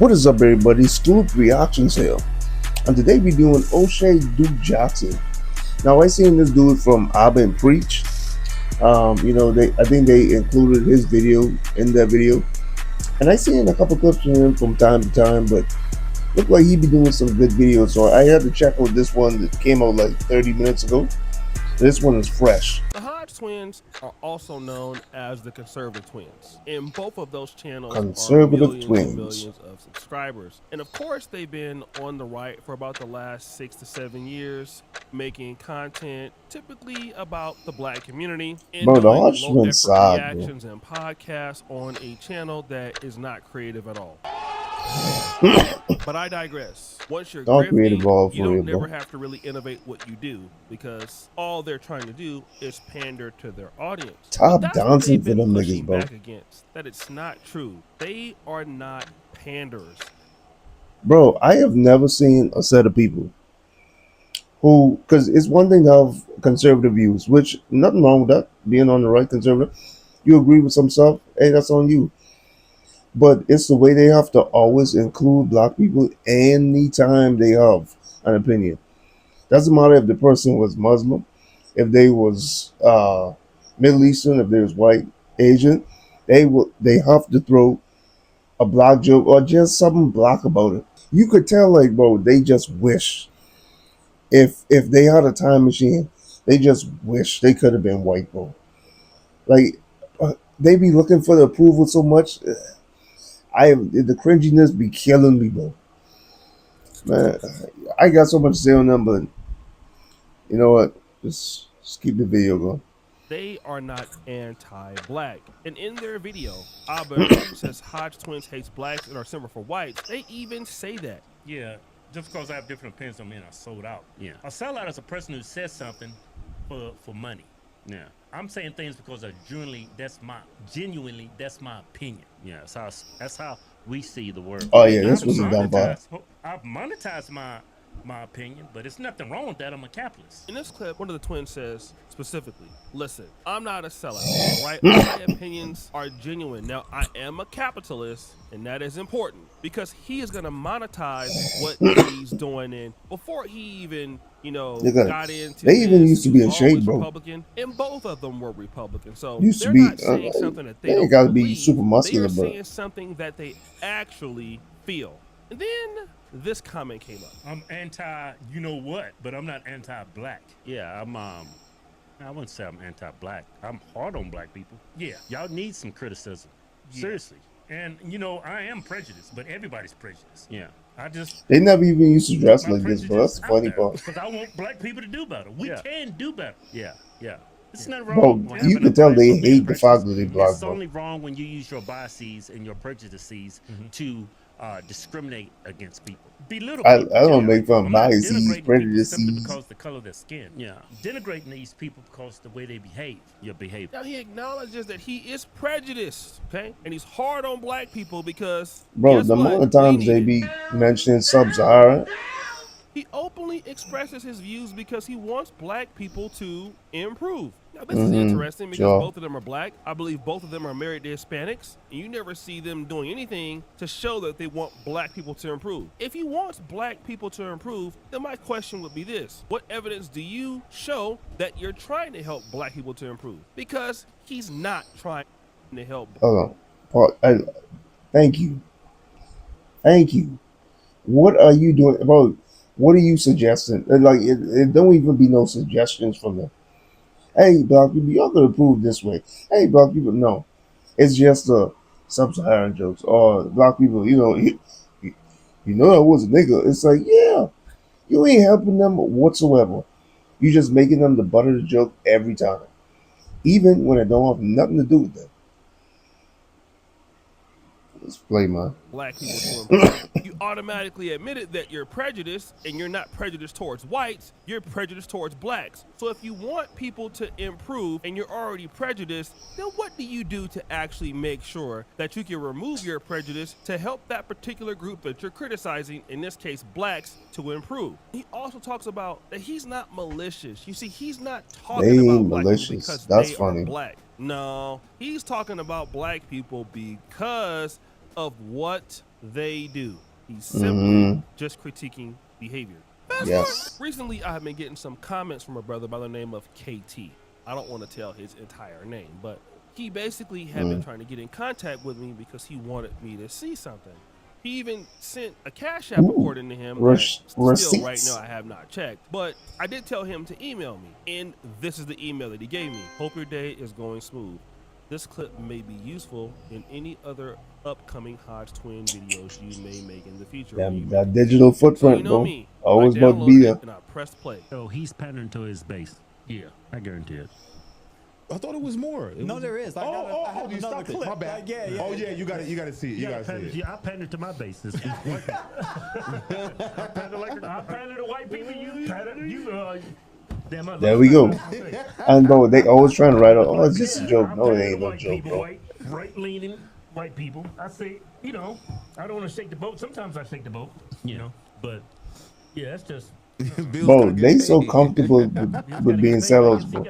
What is up, everybody? Scoop Reactions here. And today we're doing Oshay Duke Jackson. Now, I seen this dude from Abba and Preach. I think they included his video in that video. And I seen a couple clips from him from time to time, but looked like he be doing some good videos. So I had to check out this one that came out like 30 minutes ago. This one is fresh. The Hodge twins are also known as the conservative twins, and both of those channels are Conservative millions and twins. millions of subscribers. And of course, they've been on the right for about the last 6 to 7 years, making content typically about the black community and Bro, the doing Hodge low twins effort side, bro. reactions and podcasts on a channel that is not creative at all. But I digress. Once you're Don't create a grifting, ball you for you, don't never bro. have to really innovate what you do because all they're trying to do is pander to their audience. But Top that's what dancing they've for been them pushing niggas, bro. back against. That it's not true. They are not panders. Bro, I have never seen a set of people who, because it's one thing to have conservative views, which nothing wrong with that, being on the right conservative. You agree with some stuff, hey, that's on you. But it's the way they have to always include black people anytime they have an opinion. Doesn't matter if the person was Muslim, if they was Middle Eastern, if they was white, Asian, they have to throw a black joke or just something black about it. You could tell, like, bro, they just wish if they had a time machine, they just wish they could have been white, bro. Like, they be looking for the approval so much. The cringiness be killing me, bro. Man, I got so much to say on them, but you know what? Just keep the video going. They are not anti-black. And in their video, Abba and Preach says Hodge twins hates blacks and are similar for whites. They even say that. Yeah, just because I have different opinions don't mean I sold out. Yeah, a sellout is a person who says something for money. Yeah, I'm saying things because genuinely that's my opinion. Yeah, that's how we see the world. Oh yeah, this was a dumb part. I've monetized my opinion, but it's nothing wrong with that. I'm a capitalist. In this clip, one of the twins says specifically, listen, I'm not a sellout, all right? My opinions are genuine. Now, I am a capitalist, and that is important because he is going to monetize what he's doing. And before he even, got into they even this, used to he be in was shape, always bro. Republican, and both of them were Republican. So Used to they're be. not saying something that they They don't ain't got to be believe. super They muscular, are but saying something that they actually feel. And then this comment came up. I'm anti, you know what, but I'm not anti-black. Yeah, I wouldn't say I'm anti-black. I'm hard on black people. Yeah, y'all need some criticism. Yeah. Seriously. And I am prejudiced, but everybody's prejudiced. Yeah. they never even used to dress like this, bro. That's the funny part. Because I want black people to do better. We can do better. Yeah. It's not Bro, wrong. you can tell they hate the fact that they black, It's bro. only wrong when you use your biases and your prejudices to discriminate against people. Belittle people. I don't make fun of biases, prejudices simply prejudices. because the color of their skin. Yeah. Denigrating these people because the way they behave. Your behavior. Now he acknowledges that he is prejudiced, okay? And he's hard on black people because, Bro, guess the what? amount of times they be mentioning sub-Saharan. He openly expresses his views because he wants black people to improve. Now, this is interesting because both of them are black. I believe both of them are married to Hispanics, and you never see them doing anything to show that they want black people to improve. If he wants black people to improve, then my question would be this. What evidence do you show that you're trying to help black people to improve? Because he's not trying to help. Hold on. Thank you. Thank you. What are you doing? Bro, what are you suggesting? Like, it don't even be no suggestions from them. Hey, black people, y'all gonna improve this way. Hey, black people, no. It's just sub-Saharan jokes. Or black people, you know that was a nigga. It's like, yeah, you ain't helping them whatsoever. You just making them the butt of the joke every time. Even when it don't have nothing to do with them. Let's play, man. Black people to improve. You automatically admitted that you're prejudiced, and you're not prejudiced towards whites, you're prejudiced towards blacks. So if you want people to improve and you're already prejudiced, then what do you do to actually make sure that you can remove your prejudice to help that particular group that you're criticizing, in this case blacks, to improve? He also talks about that he's not malicious. You see, he's not talking about black people because they are black. No, he's talking about black people because of what They do. He's simply Mm-hmm. just critiquing behavior. Fast forward. Yes. Recently, I have been getting some comments from a brother by the name of KT. I don't want to tell his entire name, but he basically had been trying to get in contact with me because he wanted me to see something. He even sent a Cash App, Ooh. according to him, that still right Receipts. now I have not checked. But I did tell him to email me, and this is the email that he gave me. Hope your day is going smooth. This clip may be useful in any other upcoming Hodge twin videos you may make in the future. That digital So you footprint, know bro. me. I Always about to be downloaded there. it and I pressed play. So he's pandering to his base. Yeah, I guarantee it. I thought it was more. No, there is. I have you another stopped it. clip. My bad. Like, yeah. Oh yeah, you got to see it. You got to see it. Yeah, I pander to my base. I pander to white people. You pander. Damn, There we go. And bro, they always trying to write, oh, it's just a joke. No, it ain't no joke, bro. Right-leaning white people. I say, I don't want to shake the boat. Sometimes I shake the boat, but yeah, that's just. Bro, they so comfortable with being sellers, bro.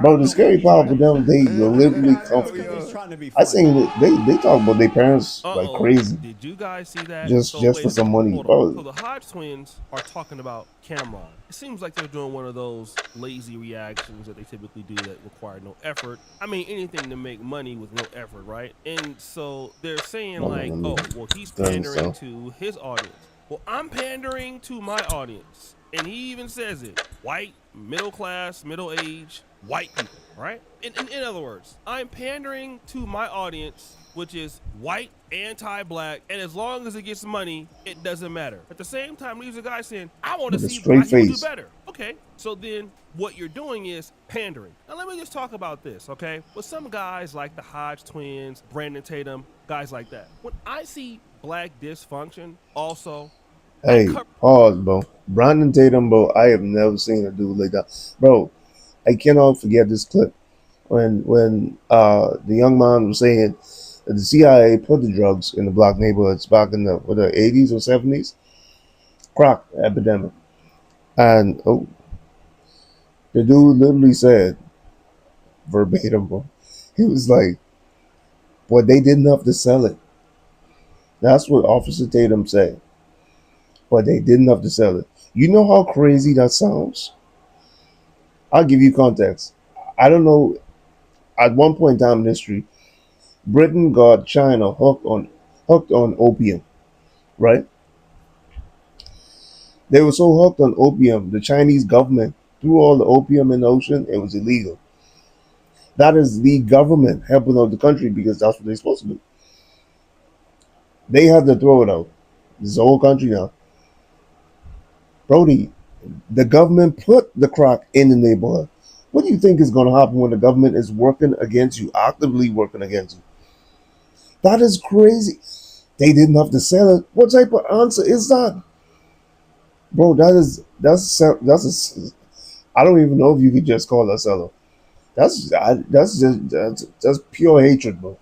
Bro, the scary part for them, they literally comfortable. I seen that they talk about their parents like crazy, Did you guys see that? just for some money, Hold on. bro. So the Hodge twins are talking about Cameron. It seems like they're doing one of those lazy reactions that they typically do that require no effort. I mean, anything to make money with no effort, right? And so they're saying like, oh, well, he's pandering to his audience. Well, I'm pandering to my audience. And he even says it. White, middle class, middle age, white people, right? In other words, I'm pandering to my audience, which is white, anti-black, and as long as it gets money, it doesn't matter. At the same time, there's a guy saying, I want to see black people do better. Okay, so then what you're doing is pandering. Now let me just talk about this, okay? With some guys like the Hodge twins, Brandon Tatum, guys like that. When I see black dysfunction, also, Hey, pause, bro. Brandon Tatum, bro. I have never seen a dude like that, bro. I cannot forget this clip when the young man was saying that the CIA put the drugs in the black neighborhoods back in the 80s or 70s, crack epidemic, and the dude literally said verbatim, bro. He was like, "But they didn't have to sell it." That's what Officer Tatum said. But they didn't have to sell it. You know how crazy that sounds? I'll give you context. I don't know. At one point in time in history, Britain got China hooked on opium, right? They were so hooked on opium, the Chinese government threw all the opium in the ocean. It was illegal. That is the government helping out the country because that's what they're supposed to do. They had to throw it out. This is the whole country now. Brody, the government put the crack in the neighborhood. What do you think is going to happen when the government is working against you, actively working against you? That is crazy. They didn't have to sell it. What type of answer is that, bro? That's I don't even know if you could just call that seller. That's pure hatred, bro.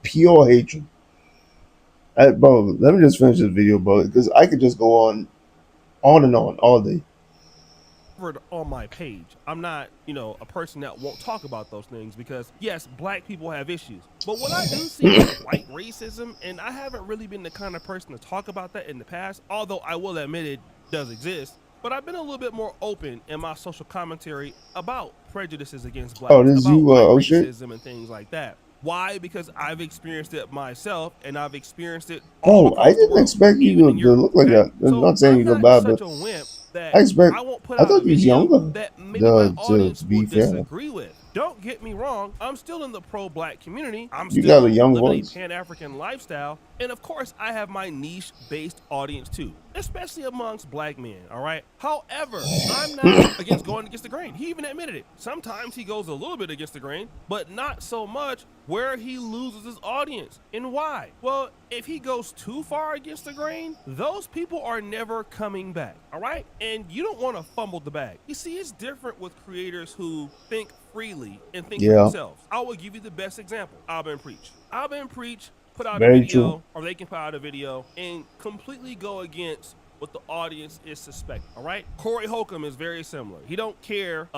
Pure hatred. Bro, let me just finish this video, bro, because I could just go on and on all day. On my page, I'm not, a person that won't talk about those things because yes, black people have issues. But what I do see is white racism, and I haven't really been the kind of person to talk about that in the past, although I will admit it does exist. But I've been a little bit more open in my social commentary about prejudices against blacks, Oh, this is about you, white Oshay? racism and things like that. Why? Because I've experienced it myself, and I've experienced it Oh, all across I the didn't world, expect you even in to Europe. look like that. I'm So not saying I'm you look not bad, but such a wimp that I won't put I out a thought you was video younger. that maybe my audience To will be fair, disagree with. Don't get me wrong, I'm still in the pro-black community. I'm you got still a young living voice. a Pan-African lifestyle. And of course, I have my niche-based audience too, especially amongst black men, all right? However, I'm not against going against the grain. He even admitted it. Sometimes he goes a little bit against the grain, but not so much where he loses his audience. And why? Well, if he goes too far against the grain, those people are never coming back, all right? And you don't want to fumble the bag. You see, it's different with creators who think freely and think for themselves. I will give you the best example. Alvin Preach. Alvin Preach put out a Very video, true. or they can put out a video and completely go against what the audience is suspecting, all right? Corey Holcomb is very similar. He don't care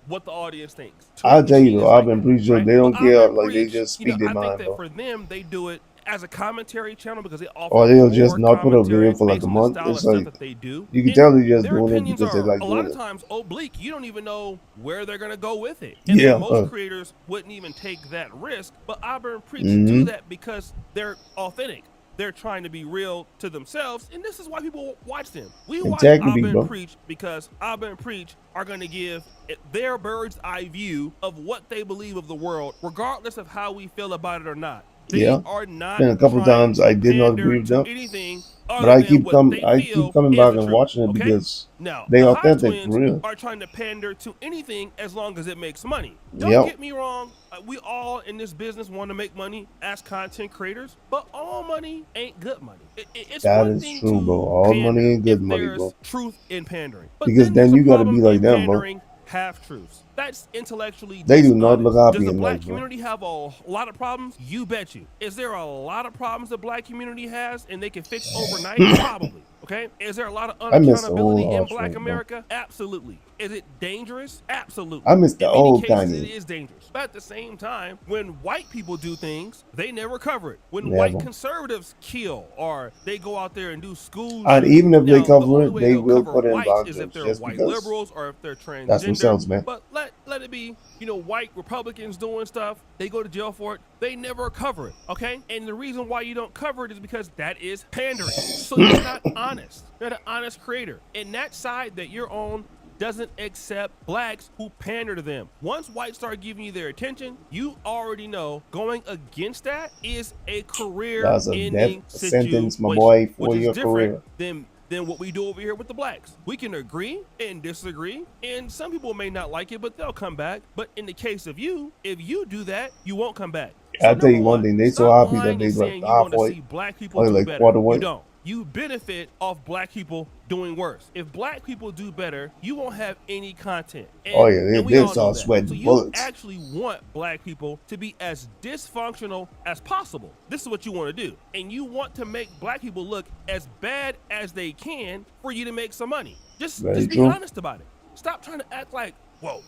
what the audience thinks. I'll tell you though, I've been pretty sure right? they don't But care. Alvin Like they Preach, just speak their I think mind, that bro. for them, they do it as a commentary channel because they offer Or they'll more just not put a commentary video for like based a on the month. style of It's stuff like, that they do. you can And tell they're just their doing it opinions because they are like a lot doing of it. times oblique. You don't even know where they're gonna go with it. And Yeah. then most creators wouldn't even take that risk. But Auburn and Preach Mm-hmm. do that because they're authentic. They're trying to be real to themselves, and this is why people watch them. We watch Integrity, Auburn bro. and Preach because Auburn and Preach are going to give their bird's eye view of what they believe of the world, regardless of how we feel about it or not. They Yeah. are not Been a couple trying times to I did not pander agree with to them, anything but other than what they I feel keep coming is back the and truth. watching it Okay? because Now, they the Hodge authentic, twins for real. are trying to pander to anything as long as it makes money. Don't Yep. get me wrong. We all in this business want to make money as content creators, but all money ain't good money. It's That one is thing true, to bro. All pander money ain't good if money, there's bro. truth in pandering, but Because then there's then a you gotta be problem like in them, bro. pandering half truths. That's intellectually They do not look dishonest. happy Does the in black life, bro. community have a lot of problems? You bet you. Is there a lot of problems the black community has and they can fix overnight? Probably. Okay. Is there a lot of I miss the unaccountability old in Hodge Black twins, bro. America? Absolutely. Is it dangerous? Absolutely. I miss the In many old cases, Kanye. it is dangerous. But at the same time, when white people do things, they never cover it. When Never. white conservatives kill or they go out there and do school And shootings, even if they now, the cover only it, way they they'll will cover put in whites black is if jokes they're just white because liberals or if they're that's what transgender. sells, man. But let it be, white Republicans doing stuff, they go to jail for it. They never cover it, okay? And the reason why you don't cover it is because that is pandering. So you're not honest. You're not an honest creator. And that side that you're on doesn't accept blacks who pander to them. Once whites start giving you their attention, you already know going against that is a That's a career-ending death situation, sentence, my boy, for which is your different career. than what we do over here with the blacks. We can agree and disagree, and some people may not like it, but they'll come back. But in the case of you, if you do that, you won't come back. So I'll tell you number one thing, they so stop happy that lying they and like saying you want to halfway, see black people only do like better. quarter You way. don't. You benefit off black people doing worse. If black people do better, you won't have any content. And, Oh yeah, we they all know start that. sweating So you bullets. actually want black people to be as dysfunctional as possible. This is what you want to do. And you want to make black people look as bad as they can for you to make some money. Just Very be true. honest about it. Stop trying to act like, whoa,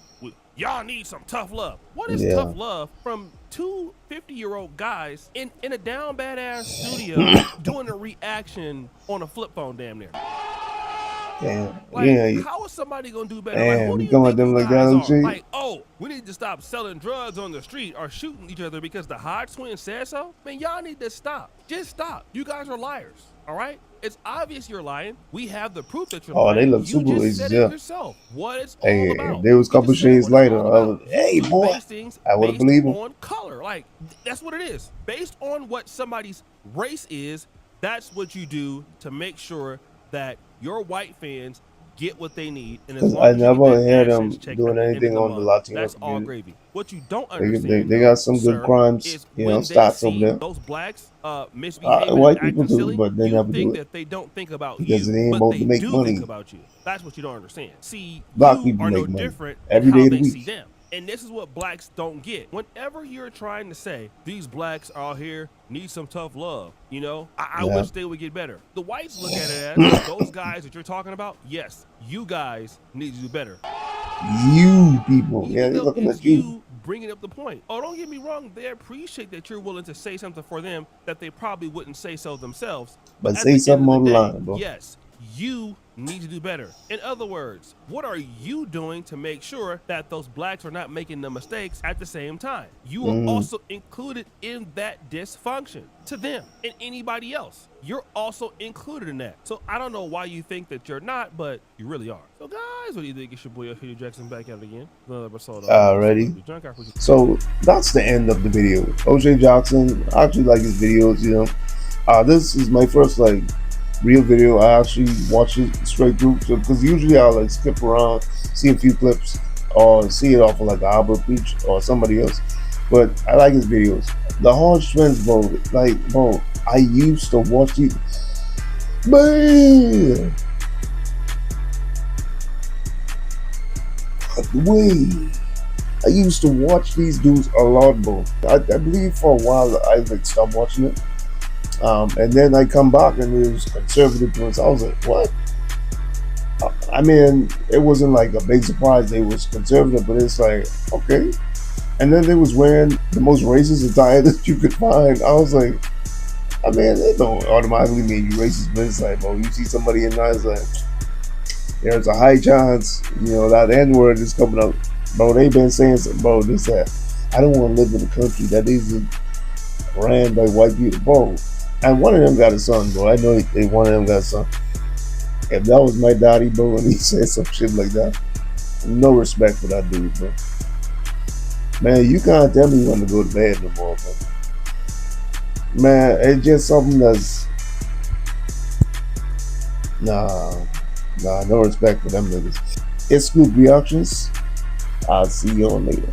y'all need some tough love. What is Yeah. tough love from two 50-year-old guys in a down badass studio doing a reaction on a flip phone damn near? Damn. Like, Yeah. how is somebody gonna do better? Damn, Like, who do you you come at think them you like that, guys are? Oshay? Like, oh, we need to stop selling drugs on the street or shooting each other because the Hodge twins said so? Man, y'all need to stop. Just stop. You guys are liars, all right? It's obvious you're lying. We have the proof that you're Oh, lying. they look You super just racist, said yeah. it yourself. What it's Hey, all if about. there was a You couple just said shades what it's later, all I about. was, hey, You boy, base things I would've based believed him. on color. Like, that's what it is. Based on what somebody's race is, that's what you do to make sure that your white fans get what they need, and as because long I as you never get hear that them AdSense check doing at the end of anything the on the month, Latino that's all community. gravy. What you don't They understand, got though, some good sir, crimes, is you know, when they stats over see there. those blacks misbehaving and White people acting do, silly, but they you never think do it that they don't think about because you, it ain't but about they to make do think money. about you. That's what you don't understand. See, Black you people are no make money different than every how day of the they see week. them. And this is what blacks don't get. Whenever you're trying to say these blacks out here need some tough love, I Yeah. wish they would get better. The whites look at it as those guys that you're talking about. Yes, you guys need to do better. You people, yeah, Even they though looking it's at you. you bringing up the point. Oh, don't get me wrong. They appreciate that you're willing to say something for them that they probably wouldn't say so themselves. But at say the something end of on the day, line, bro. yes, you need to do better. In other words, what are you doing to make sure that those blacks are not making the mistakes at the same time? You are also included in that dysfunction to them and anybody else. You're also included in that. So I don't know why you think that you're not, but you really are. So guys, what do you think? It's your boy Oshay Jackson back out again. Another episode of Alrighty. So that's the end of the video. Oshay Jackson, I actually like his videos, This is my first real video. I actually watch it straight through because usually I'll skip around, see a few clips, or see it off of Albert Preach or somebody else. But I like his videos. The Hodge twins, bro. Bro, I used to watch these. Man, wait. I used to watch these dudes a lot, bro. I believe for a while I stopped watching it. And then I come back and it was conservative twins. I was like, what? I mean, it wasn't like a big surprise they was conservative, but it's like, okay. And then they was wearing the most racist attire that you could find. I was like, I mean, it don't automatically mean you racist, but it's like, bro, you see somebody in there, it's like, there's a high chance, that N word is coming up. Bro, they been saying something, bro, this, that. I don't want to live in a country that isn't ran by white people, bro. And one of them got a son, bro. I know one of them got a son. If that was my daddy, bro, and he said some shit like that, no respect for that dude, bro. Man, you can't tell me when to go to bed no more, bro. Man, it's just something that's no respect for them niggas. It's Scoop Reactions. I'll see y'all later.